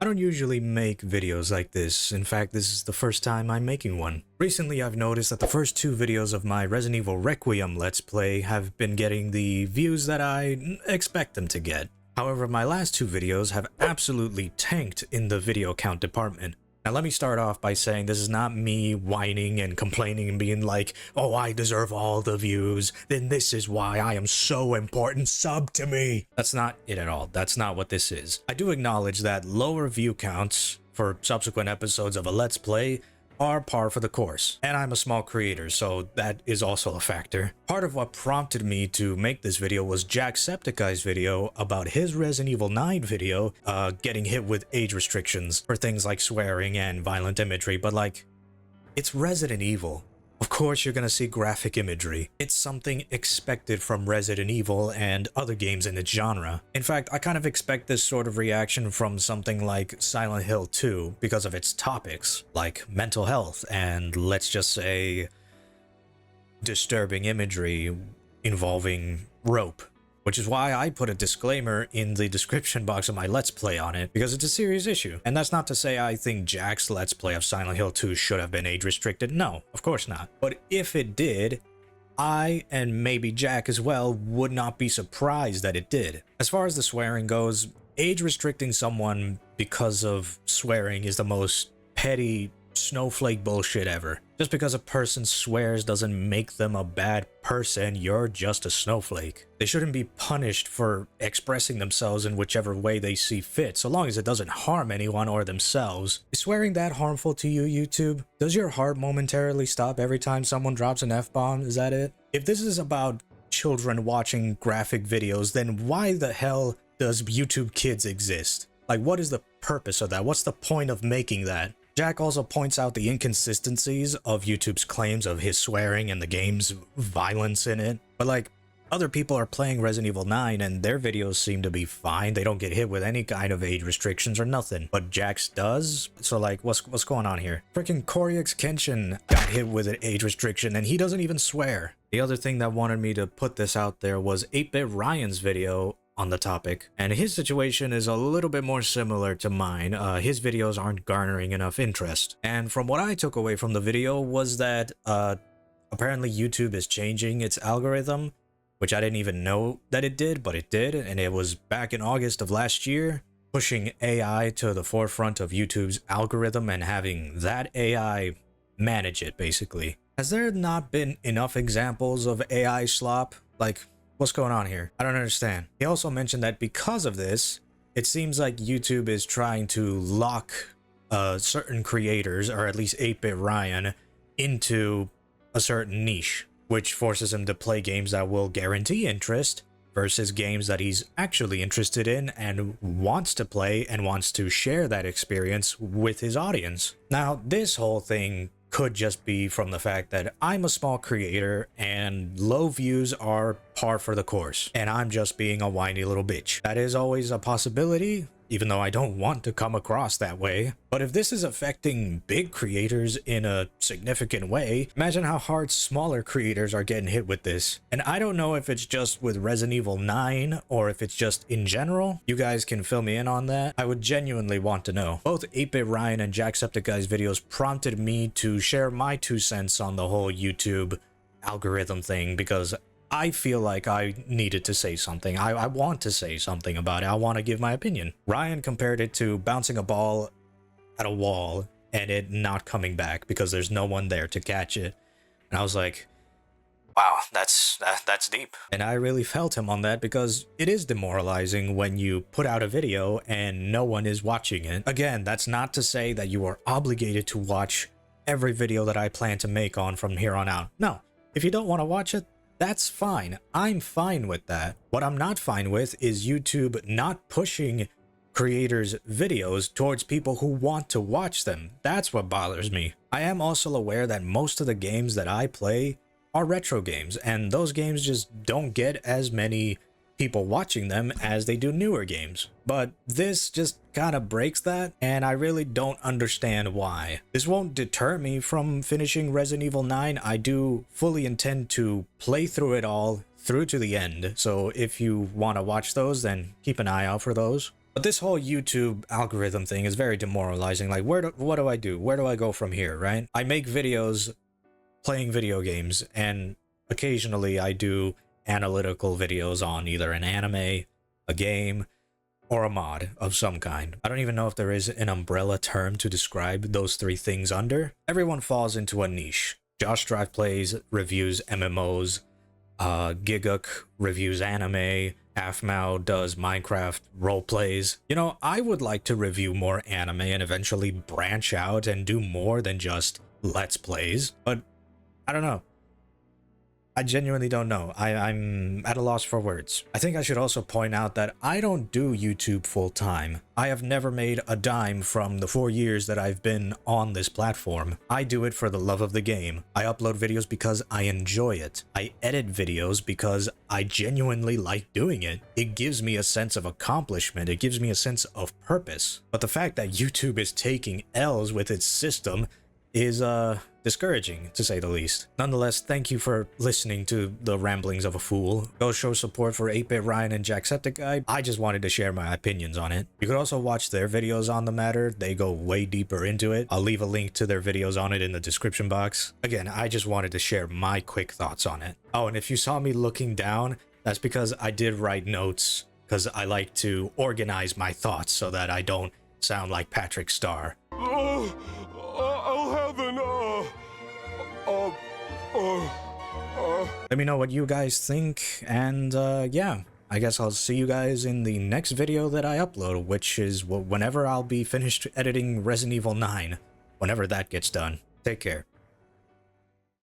I don't usually make videos like this. In fact, this is the first time I'm making one. Recently, I've noticed that the first two videos of my Resident Evil Requiem Let's Play have been getting the views that I expect them to get. However, my last two videos have absolutely tanked in the video count department. Now let me start off by saying this is not me whining and complaining and being like, oh, I deserve all the views, then this is why I am so important, sub to me. That's not it at all. That's not what this is. I do acknowledge that lower view counts for subsequent episodes of a Let's Play are par for the course, and I'm a small creator, so that is also a factor. Part of what prompted me to make this video was Jacksepticeye's video about his Resident Evil 9 video getting hit with age restrictions for things like swearing and violent imagery, but like, it's Resident Evil. Of course you're gonna see graphic imagery. It's something expected from Resident Evil and other games in its genre. In fact, I kind of expect this sort of reaction from something like Silent Hill 2 because of its topics, like mental health and, let's just say, disturbing imagery involving rope. Which is why I put a disclaimer in the description box of my Let's Play on it, because it's a serious issue. And that's not to say I think Jack's Let's Play of Silent Hill 2 should have been age restricted. No, of course not. But if it did, I, and maybe Jack as well, would not be surprised that it did. As far as the swearing goes, age restricting someone because of swearing is the most petty snowflake bullshit ever. Just because a person swears doesn't make them a bad person, you're just a snowflake. They shouldn't be punished for expressing themselves in whichever way they see fit, so long as it doesn't harm anyone or themselves. Is swearing that harmful to you, YouTube? Does your heart momentarily stop every time someone drops an F-bomb? Is that it? If this is about children watching graphic videos, then why the hell does YouTube Kids exist? Like, what is the purpose of that? What's the point of making that? Jack also points out the inconsistencies of YouTube's claims of his swearing and the game's violence in it. But like, other people are playing Resident Evil 9 and their videos seem to be fine. They don't get hit with any kind of age restrictions or nothing. But Jack's does? So like, what's going on here? Freaking Koryax Kenshin got hit with an age restriction and he doesn't even swear. The other thing that wanted me to put this out there was 8-Bit Ryan's video on the topic, and his situation is a little bit more similar to mine. His videos aren't garnering enough interest, and from what I took away from the video was that apparently YouTube is changing its algorithm, which I didn't even know that it did, but it did, and it was back in August of last year, pushing AI to the forefront of YouTube's algorithm and having that AI manage it, basically. Has there not been enough examples of AI slop? Like, what's going on here? I don't understand. He also mentioned that because of this, it seems like YouTube is trying to lock certain creators, or at least 8-Bit Ryan, into a certain niche, which forces him to play games that will guarantee interest versus games that he's actually interested in and wants to play and wants to share that experience with his audience. Now, this whole thing could just be from the fact that I'm a small creator and low views are par for the course, and I'm just being a whiny little bitch. That is always a possibility, even though I don't want to come across that way. But if this is affecting big creators in a significant way, imagine how hard smaller creators are getting hit with this. And I don't know if it's just with Resident Evil 9 or if it's just in general. You guys can fill me in on that. I would genuinely want to know. Both 8-Bit Ryan and Jacksepticeye's videos prompted me to share my 2 cents on the whole YouTube algorithm thing, because I feel like I needed to say something. I want to say something about it. I want to give my opinion. Ryan compared it to bouncing a ball at a wall and it not coming back because there's no one there to catch it. And I was like, wow, that's deep. And I really felt him on that, because it is demoralizing when you put out a video and no one is watching it. Again, that's not to say that you are obligated to watch every video that I plan to make on from here on out. No, if you don't want to watch it, that's fine. I'm fine with that. What I'm not fine with is YouTube not pushing creators' videos towards people who want to watch them. That's what bothers me. I am also aware that most of the games that I play are retro games, and those games just don't get as many people watching them as they do newer games. But this just kind of breaks that, and I really don't understand why. This won't deter me from finishing Resident Evil 9. I do fully intend to play through it all through to the end, so if you want to watch those, then keep an eye out for those. But this whole YouTube algorithm thing is very demoralizing. Like, what do I do? Where do I go from here, right? I make videos playing video games, and occasionally I do analytical videos on either an anime, a game, or a mod of some kind. I don't even know if there is an umbrella term to describe those three things under. Everyone falls into a niche. Josh Drive plays, reviews MMOs, Giguk reviews anime, Halfmao does Minecraft roleplays. You know, I would like to review more anime and eventually branch out and do more than just Let's Plays, but I don't know. I genuinely don't know. I'm at a loss for words. I think I should also point out that I don't do YouTube full time. I have never made a dime from the 4 years that I've been on this platform. I do it for the love of the game. I upload videos because I enjoy it. I edit videos because I genuinely like doing it. It gives me a sense of accomplishment. It gives me a sense of purpose. But the fact that YouTube is taking L's with its system is discouraging, to say the least. Nonetheless, thank you for listening to the ramblings of a fool. Go show support for 8-Bit Ryan and Jacksepticeye. I just wanted to share my opinions on it. You could also watch their videos on the matter. They go way deeper into it. I'll leave a link to their videos on it in the description box. Again, I just wanted to share my quick thoughts on it. Oh, and if you saw me looking down, that's because I did write notes, because I like to organize my thoughts so that I don't sound like Patrick Star. I'll have an, Let me know what you guys think, and yeah, I guess I'll see you guys in the next video that I upload, which is whenever I'll be finished editing Resident Evil 9, whenever that gets done. Take care.